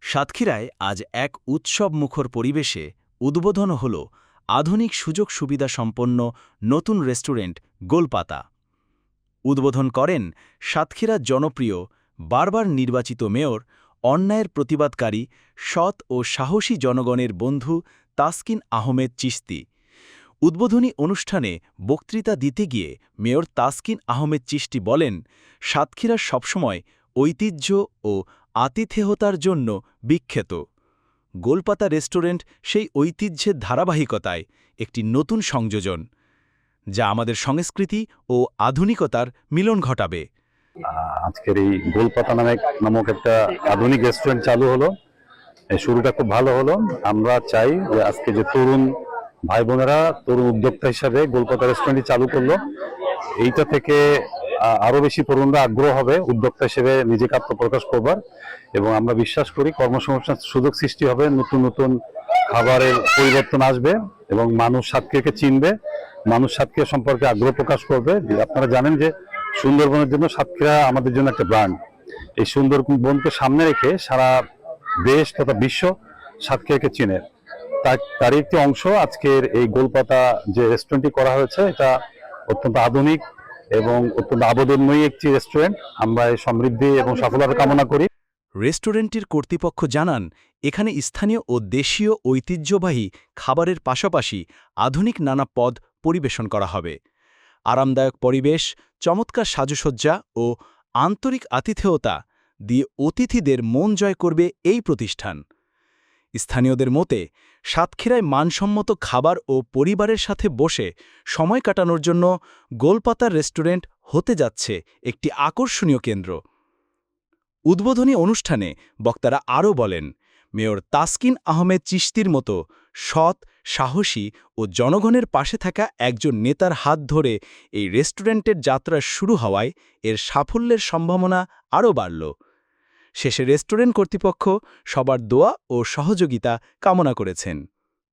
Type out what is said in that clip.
সাতক্ষীরায় আজ এক উৎসবমুখর পরিবেশে উদ্বোধন হল আধুনিক সুযোগ সুবিধা সম্পন্ন নতুন রেস্টুরেন্ট গোলপাতা। উদ্বোধন করেন সাতক্ষীরার জনপ্রিয় বারবার নির্বাচিত মেয়র, অন্যায়ের প্রতিবাদকারী, সৎ ও সাহসী জনগণের বন্ধু তাসকিন আহমেদ চিশতি। উদ্বোধনী অনুষ্ঠানে বক্তৃতা দিতে গিয়ে মেয়র তাসকিন আহমেদ চিশতি বলেন, সাতক্ষীরা সবসময় ঐতিহ্য ও আতিথেয়তার জন্য বিখ্যাত। গোলপাতা রেস্টুরেন্ট সেই ঐতিহ্যের ধারাবাহিকতায় একটি নতুন সংযোজন, যা আমাদের সংস্কৃতি ও আধুনিকতার মিলন ঘটাবে। আজকের এই গোলপাতা নামক একটা আধুনিক রেস্টুরেন্ট চালু হলো, এই শুরুটা খুব ভালো হলো। আমরা চাই যে আজকে যে তরুণ ভাই বোনেরা তরুণ উদ্যোক্তা হিসাবে গোলপাতা রেস্টুরেন্টটি চালু করলো, এইটা থেকে আরো বেশি তরুণরা আগ্রহ হবে উদ্যোক্তা হিসেবে নিজেকে আত্মপ্রকাশ করবার, এবং আমরা বিশ্বাস করি কর্মসংস্থান সুযোগ সৃষ্টি হবে, নতুন নতুন খাবারের পরিবর্তন আসবে এবং মানুষ সাতক্ষীরাকে চিনবে, মানুষ সাতক্ষীরা সম্পর্কে আগ্রহ প্রকাশ করবে। আপনারা জানেন যে সুন্দরবনের জন্য সাতক্ষীরা আমাদের জন্য একটা ব্র্যান্ড। এই সুন্দরবনকে সামনে রেখে সারা দেশ তথা বিশ্ব সাতক্ষীরাকে চিনে। তারই একটি অংশ আজকের এই গোলপাতা যে রেস্টুরেন্টটি করা হয়েছে, এটা অত্যন্ত আধুনিক এবং অত্যন্ত আবেদনময়ী একটি রেস্টুরেন্ট। আমরা এই সমৃদ্ধি এবং সফলতা কামনা করি। রেস্টুরেন্টটির কর্তৃপক্ষ জানান, এখানে স্থানীয় ও দেশীয় ঐতিহ্যবাহী খাবারের পাশাপাশি আধুনিক নানা পদ পরিবেশন করা হবে। আরামদায়ক পরিবেশ, চমৎকার সাজসজ্জা ও আন্তরিক আতিথেয়তা দিয়ে অতিথিদের মন জয় করবে এই প্রতিষ্ঠান। স্থানীয়দের মতে, সাতক্ষীরায় মানসম্মত খাবার ও পরিবারের সাথে বসে সময় কাটানোর জন্য গোলপাতার রেস্টুরেন্ট হতে যাচ্ছে একটি আকর্ষণীয় কেন্দ্র। উদ্বোধনী অনুষ্ঠানে বক্তারা আরও বলেন, মেয়র তাসকিন আহমেদ চিশতির মতো সৎ, সাহসী ও জনগণের পাশে থাকা একজন নেতার হাত ধরে এই রেস্টুরেন্টের যাত্রা শুরু হওয়ায় এর সাফল্যের সম্ভাবনা আরও বাড়ল। শেষে রেস্টুরেন্ট কর্তৃপক্ষ সবার দোয়া ও সহযোগিতা কামনা করেছেন।